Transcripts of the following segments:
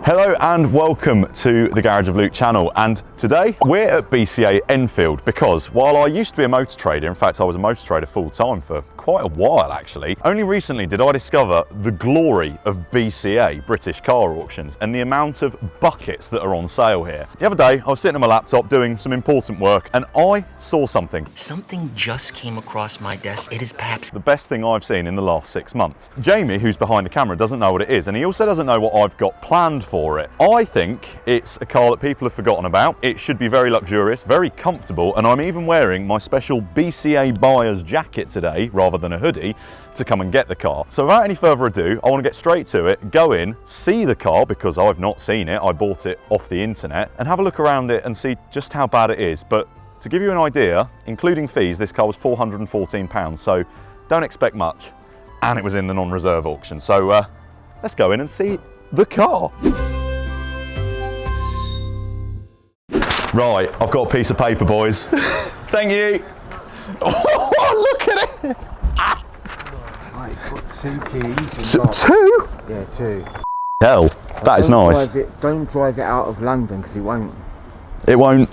Hello and welcome to the Garage of Luke channel, and today we're at BCA Enfield because while I used to be a motor trader, in fact I was a motor trader full time for quite a while actually, only recently did I discover the glory of BCA, British Car Auctions, and the amount of buckets that are on sale here. The other day I was sitting on my laptop doing some important work and I saw something. Something just came across my desk. It is perhaps the best thing I've seen in the last 6 months. Jamie, who's behind the camera, doesn't know what it is, and he also doesn't know what I've got planned for it. I think it's a car that people have forgotten about. It should be very luxurious, very comfortable, and I'm even wearing my special BCA buyer's jacket today, rather than a hoodie, to come and get the car. So without any further ado, I want to get straight to it, go in, see the car, because I've not seen it, I bought it off the internet, and have a look around it and see just how bad it is. But to give you an idea, including fees, this car was £414, so don't expect much. And it was in the non-reserve auction. So let's go in and see the car. Right, I've got a piece of paper, boys. Thank you. Oh, look at it. Right, it's got 2 keys. And Two? Yeah, 2. Hell, that is nice. Don't drive it out of London because it won't. It won't.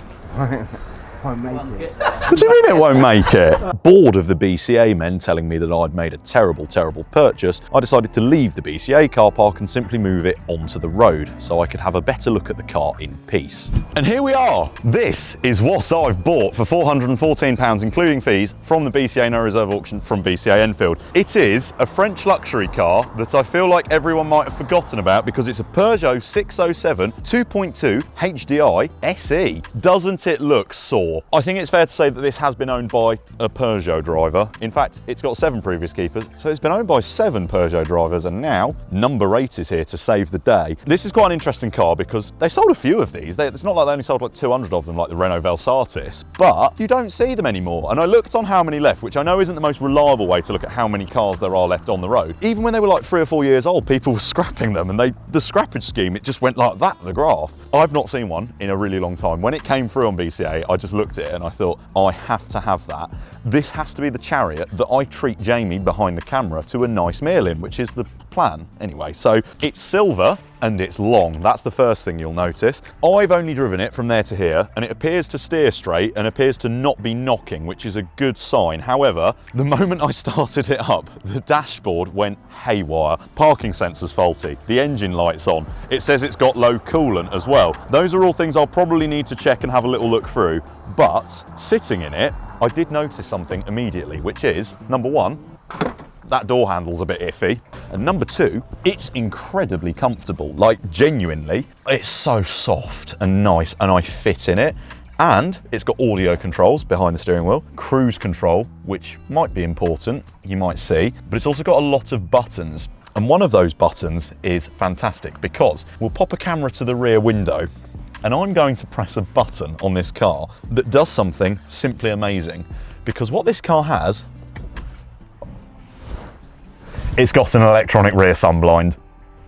Won't make it. What do you mean it won't make it? Bored of the BCA men telling me that I'd made a terrible purchase, I decided to leave the BCA car park and simply move it onto the road so I could have a better look at the car in peace. And here we are. This is what I've bought for £414, including fees, from the BCA No Reserve auction from BCA Enfield. It is a French luxury car that I feel like everyone might have forgotten about because it's a Peugeot 607 2.2 HDI SE. Doesn't it look sore? I think it's fair to say that this has been owned by a Peugeot driver. In fact, it's got 7 previous keepers, so it's been owned by 7 Peugeot drivers, and now number 8 is here to save the day. This is quite an interesting car because they sold a few of these. It's not like they only sold like 200 of them like the Renault Velsatis, but you don't see them anymore. And I looked on how many left, which I know isn't the most reliable way to look at how many cars there are left on the road. Even when they were like 3 or 4 years old, people were scrapping them, and the scrappage scheme, it just went like that, the graph. I've not seen one in a really long time. When it came through on BCA, I just looked at it and I thought, I have to have that. This has to be the Chariot that I treat Jamie behind the camera to a nice meal in, which is the plan anyway. So it's silver and it's long. That's the first thing you'll notice. I've only driven it from there to here and it appears to steer straight and appears to not be knocking, which is a good sign. However, the moment I started it up, the dashboard went haywire. Parking sensor's faulty, the engine light's on. It says it's got low coolant as well. Those are all things I'll probably need to check and have a little look through. But sitting in it, I did notice something immediately, which is, number 1, that door handle's a bit iffy. And number 2, it's incredibly comfortable. Like, genuinely, it's so soft and nice and I fit in it. And it's got audio controls behind the steering wheel, cruise control, which might be important, you might see, but it's also got a lot of buttons. And one of those buttons is fantastic because we'll pop a camera to the rear window and I'm going to press a button on this car that does something simply amazing. Because what this car has, it's got an electronic rear sunblind.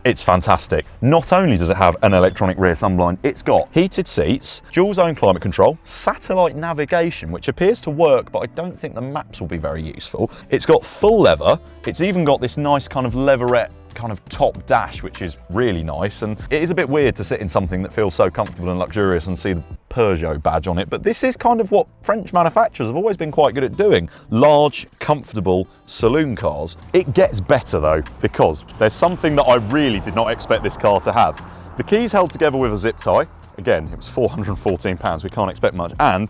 It's fantastic. Not only does it have an electronic rear sunblind, it's got heated seats, dual zone climate control, satellite navigation, which appears to work, but I don't think the maps will be very useful. It's got full leather. It's even got this nice kind of leatherette kind of top dash, which is really nice. And it is a bit weird to sit in something that feels so comfortable and luxurious and see the Peugeot badge on it, but this is kind of what French manufacturers have always been quite good at doing. Large, comfortable saloon cars. It gets better though, because there's something that I really did not expect this car to have. The keys held together with a zip tie. Again, it was £414, we can't expect much. And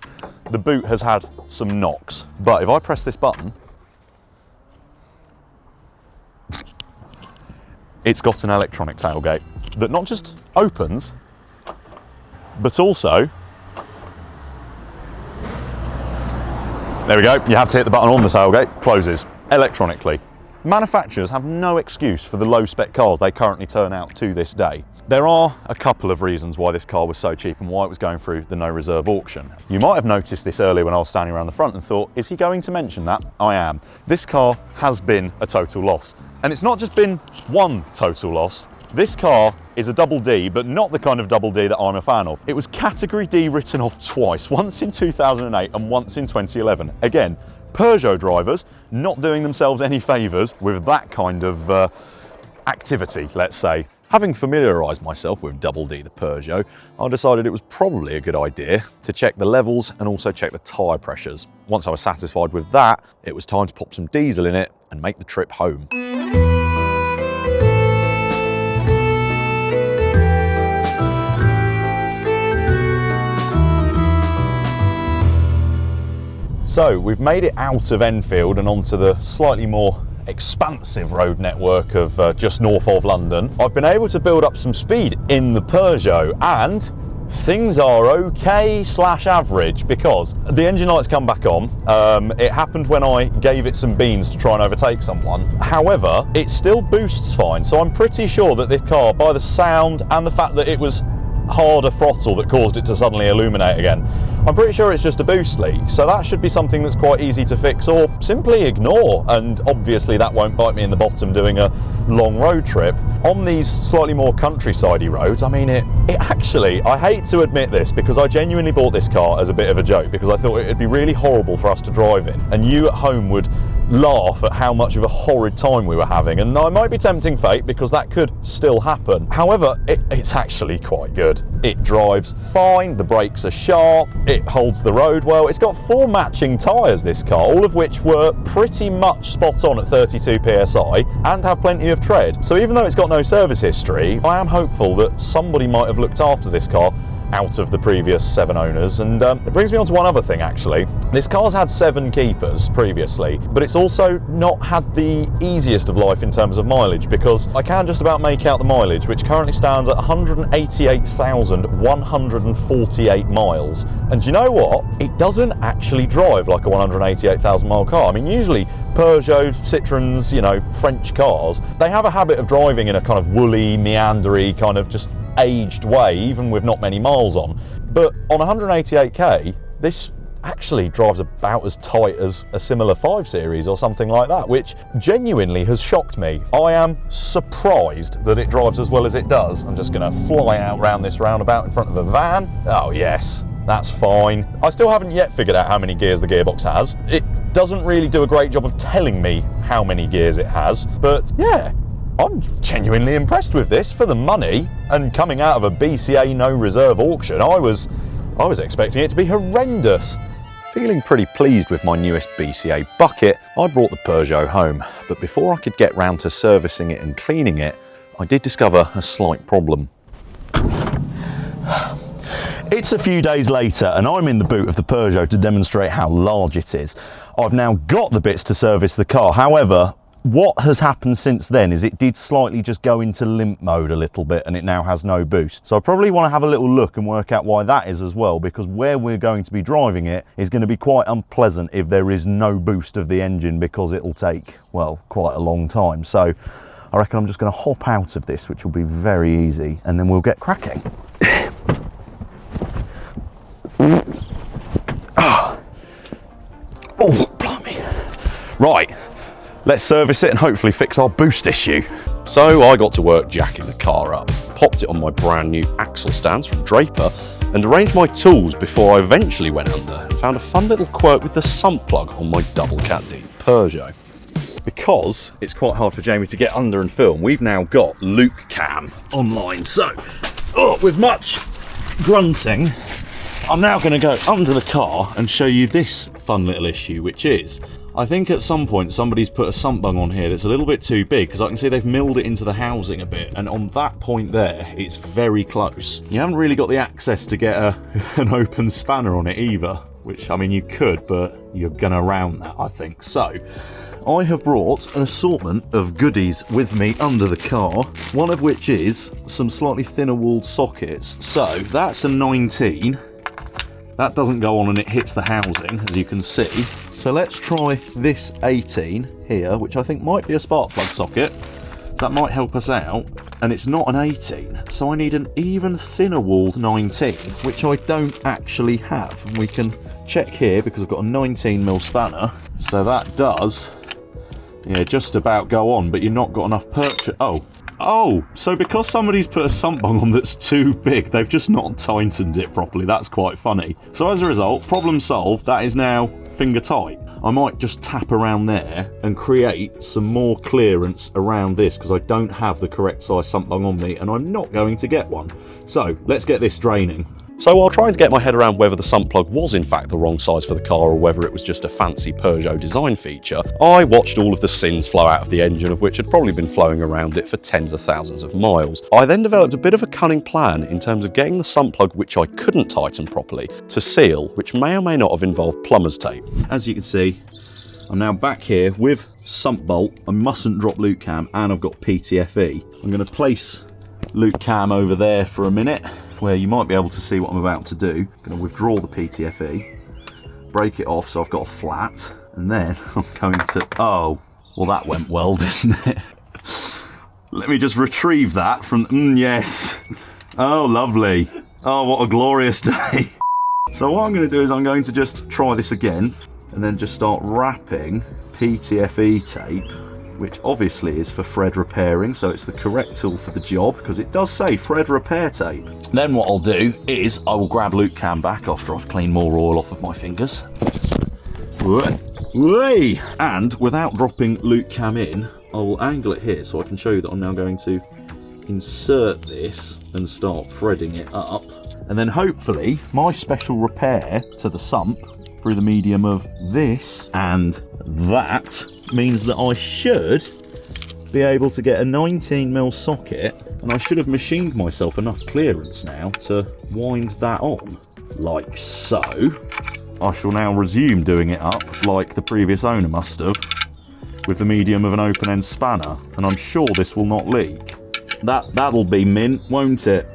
the boot has had some knocks. But if I press this button, it's got an electronic tailgate that not just opens, but also, there we go, you have to hit the button on the tailgate, closes electronically. Manufacturers have no excuse for the low spec cars they currently turn out to this day. There are a couple of reasons why this car was so cheap and why it was going through the no reserve auction. You might have noticed this earlier when I was standing around the front and thought, is he going to mention that? I am. This car has been a total loss. And it's not just been one total loss. This car is a double D, but not the kind of double D that I'm a fan of. It was category D written off twice, once in 2008 and once in 2011. Again, Peugeot drivers not doing themselves any favours with that kind of activity, let's say. Having familiarised myself with Double D the Peugeot, I decided it was probably a good idea to check the levels and also check the tyre pressures. Once I was satisfied with that, it was time to pop some diesel in it and make the trip home. So we've made it out of Enfield and onto the slightly more expansive road network of just north of London. I've been able to build up some speed in the Peugeot and things are okay/average because the engine lights come back on. It happened when I gave it some beans to try and overtake someone. However, it still boosts fine, so I'm pretty sure that this car, by the sound and the fact that it was harder throttle that caused it to suddenly illuminate again, I'm pretty sure it's just a boost leak, so that should be something that's quite easy to fix or simply ignore, and obviously that won't bite me in the bottom doing a long road trip. On these slightly more countryside-y roads, I mean, it actually, I hate to admit this because I genuinely bought this car as a bit of a joke because I thought it'd be really horrible for us to drive in and you at home would laugh at how much of a horrid time we were having, and I might be tempting fate because that could still happen. However, it's actually quite good. It drives fine, the brakes are sharp, it holds the road well. It's got 4 matching tyres, this car, all of which were pretty much spot on at 32 PSI and have plenty of tread. So even though it's got no service history, I am hopeful that somebody might have looked after this car out of the previous 7 owners. And it brings me on to one other thing actually. This car's had 7 keepers previously, but it's also not had the easiest of life in terms of mileage because I can just about make out the mileage, which currently stands at 188,148 miles. And do you know what? It doesn't actually drive like a 188,000 mile car. I mean, usually Peugeot, Citroens, you know, French cars, they have a habit of driving in a kind of woolly, meandery, kind of just aged way, even with not many miles on. But on 188k, this actually drives about as tight as a similar 5 Series or something like that, which genuinely has shocked me. I am surprised that it drives as well as it does. I'm just going to fly out round this roundabout in front of a van. Oh yes, that's fine. I still haven't yet figured out how many gears the gearbox has. It doesn't really do a great job of telling me how many gears it has, but yeah, I'm genuinely impressed with this for the money, and coming out of a BCA no reserve auction, I was expecting it to be horrendous. Feeling pretty pleased with my newest BCA bucket, I brought the Peugeot home, but before I could get round to servicing it and cleaning it, I did discover a slight problem. It's a few days later and I'm in the boot of the Peugeot to demonstrate how large it is. I've now got the bits to service the car, however, what has happened since then is it did slightly just go into limp mode a little bit and it now has no boost. So I probably want to have a little look and work out why that is as well, because where we're going to be driving it is going to be quite unpleasant if there is no boost of the engine, because it'll take, well, quite a long time. So I reckon I'm just going to hop out of this, which will be very easy, and then we'll get cracking. Oh, blimey. Right. Let's service it and hopefully fix our boost issue. So I got to work jacking the car up, popped it on my brand new axle stands from Draper, and arranged my tools before I eventually went under and found a fun little quirk with the sump plug on my double cat D Peugeot. Because it's quite hard for Jamie to get under and film, we've now got Luke Cam online. So, with much grunting, I'm now going to go under the car and show you this fun little issue, which is, I think at some point somebody's put a sump bung on here that's a little bit too big, because I can see they've milled it into the housing a bit, and on that point there, it's very close. You haven't really got the access to get an open spanner on it either, which, I mean, you could, but you're gonna round that, I think. So, I have brought an assortment of goodies with me under the car, one of which is some slightly thinner walled sockets. So, that's a 19. That doesn't go on and it hits the housing, as you can see. So let's try this 18 here, which I think might be a spark plug socket. So that might help us out. And it's not an 18, so I need an even thinner walled 19, which I don't actually have. And we can check here because I've got a 19mm spanner. So that does, yeah, just about go on, but you've not got enough purchase. Oh, so because somebody's put a sump bung on that's too big, they've just not tightened it properly. That's quite funny. So as a result, problem solved, that is now finger tight. I might just tap around there and create some more clearance around this, because I don't have the correct size sump bung on me and I'm not going to get one. So let's get this draining. So while trying to get my head around whether the sump plug was in fact the wrong size for the car or whether it was just a fancy Peugeot design feature, I watched all of the sins flow out of the engine, of which had probably been flowing around it for tens of thousands of miles. I then developed a bit of a cunning plan in terms of getting the sump plug, which I couldn't tighten properly, to seal, which may or may not have involved plumber's tape. As you can see, I'm now back here with sump bolt. I mustn't drop loop cam, and I've got PTFE. I'm going to place loop cam over there for a minute, where you might be able to see what I'm about to do. I'm going to withdraw the PTFE, break it off so I've got a flat, and then I'm going to... Oh, well that went well, didn't it? Let me just retrieve that from... yes. Oh, lovely. Oh, what a glorious day. So what I'm going to do is I'm going to just try this again, and then just start wrapping PTFE tape, which obviously is for thread repairing, so it's the correct tool for the job, because it does say thread repair tape. Then what I'll do is I will grab loop cam back after I've cleaned more oil off of my fingers. And without dropping loop cam in, I will angle it here so I can show you that I'm now going to insert this and start threading it up. And then hopefully my special repair to the sump through the medium of this and that means that I should be able to get a 19mm socket, and I should have machined myself enough clearance now to wind that on, like so. I shall now resume doing it up like the previous owner must have, with the medium of an open-end spanner, and I'm sure this will not leak. That'll be mint, won't it?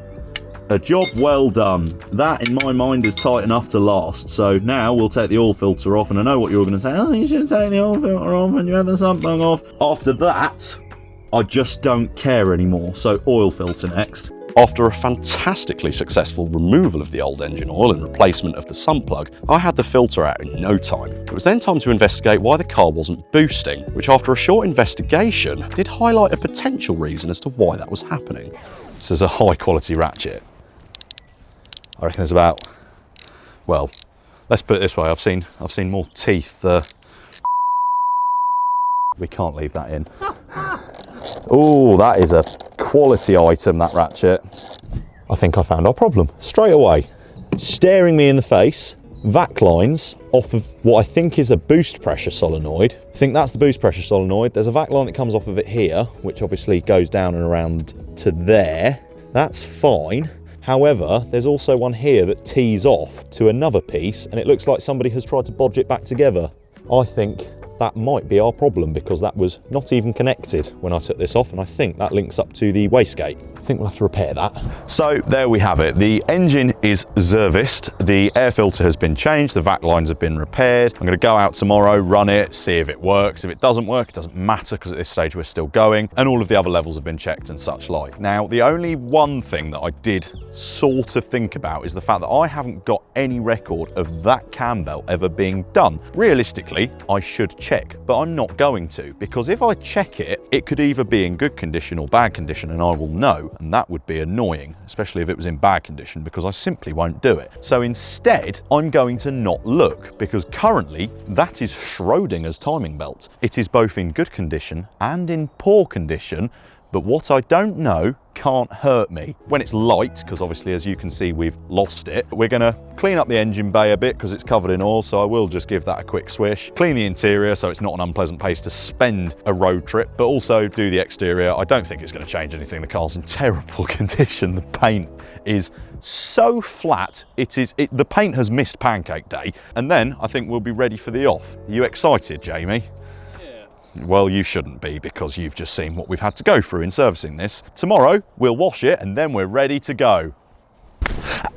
A job well done. That, in my mind, is tight enough to last. So now we'll take the oil filter off, and I know what you're going to say. Oh, you should take the oil filter off and you had the sump bung off. After that, I just don't care anymore. So oil filter next. After a fantastically successful removal of the old engine oil and replacement of the sump plug, I had the filter out in no time. It was then time to investigate why the car wasn't boosting, which after a short investigation did highlight a potential reason as to why that was happening. This is a high quality ratchet. I reckon it's about, well, let's put it this way, I've seen more teeth. We can't leave that in. Oh, that is a quality item, that ratchet. I think I found our problem straight away. Staring me in the face, vac lines off of what I think is a boost pressure solenoid. I think that's the boost pressure solenoid. There's a vac line that comes off of it here, which obviously goes down and around to there. That's fine. However, there's also one here that tees off to another piece, and it looks like somebody has tried to bodge it back together. I think that might be our problem, because that was not even connected when I took this off, and I think that links up to the wastegate. I think we'll have to repair that. So there we have it. The engine is serviced, the air filter has been changed, the vac lines have been repaired. I'm going to go out tomorrow, run it, see if it works. If it doesn't work, it doesn't matter, because at this stage we're still going, and all of the other levels have been checked and such like. Now, the only one thing that I did sort of think about is the fact that I haven't got any record of that cam belt ever being done. Realistically, I should check, but I'm not going to, because if I check it, it could either be in good condition or bad condition, and I will know, and that would be annoying, especially if it was in bad condition, because I simply won't do it. So instead, I'm going to not look, because currently that is Schrodinger's timing belt. It is both in good condition and in poor condition, but what I don't know can't hurt me. When it's light, because obviously as you can see we've lost it, we're going to clean up the engine bay a bit because it's covered in oil, so I will just give that a quick swish. Clean the interior so it's not an unpleasant place to spend a road trip, but also do the exterior. I don't think it's going to change anything. The car's in terrible condition. The paint is so flat, the paint has missed pancake day, and then I think we'll be ready for the off. Are you excited, Jamie? Well, you shouldn't be, because you've just seen what we've had to go through in servicing this. Tomorrow, we'll wash it and then we're ready to go.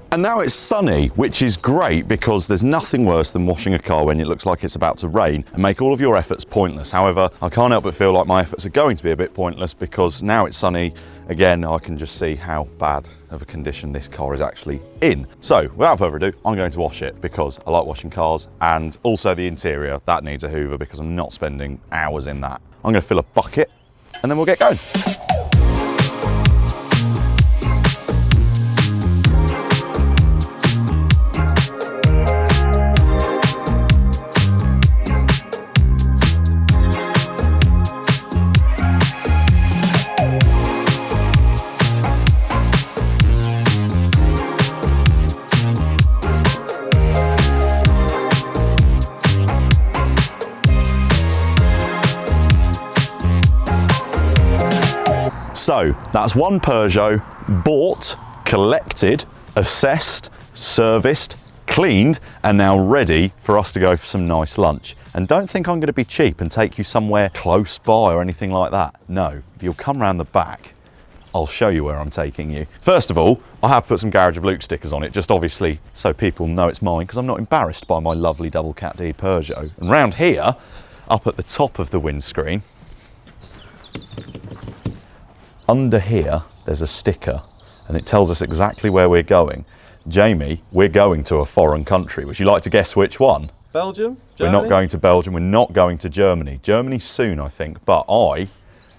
And now it's sunny, which is great, because there's nothing worse than washing a car when it looks like it's about to rain and make all of your efforts pointless. However, I can't help but feel like my efforts are going to be a bit pointless, because now it's sunny again, I can just see how bad of a condition this car is actually in. So without further ado, I'm going to wash it, because I like washing cars, and also the interior, that needs a hoover, because I'm not spending hours in that. I'm going to fill a bucket and then we'll get going. So that's one Peugeot bought, collected, assessed, serviced, cleaned, and now ready for us to go for some nice lunch. And don't think I'm going to be cheap and take you somewhere close by or anything like that. No, if you'll come round the back, I'll show you where I'm taking you. First of all, I have put some Garage of Luke stickers on it, just obviously so people know it's mine, because I'm not embarrassed by my lovely double cat D Peugeot. And round here, up at the top of the windscreen, under here, there's a sticker, and it tells us exactly where we're going. Jamie, we're going to a foreign country. Would you like to guess which one? Belgium? Germany? We're not going to Belgium, we're not going to Germany. Germany soon, I think, but I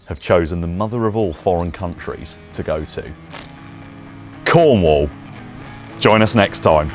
have chosen the mother of all foreign countries to go to. Cornwall. Join us next time.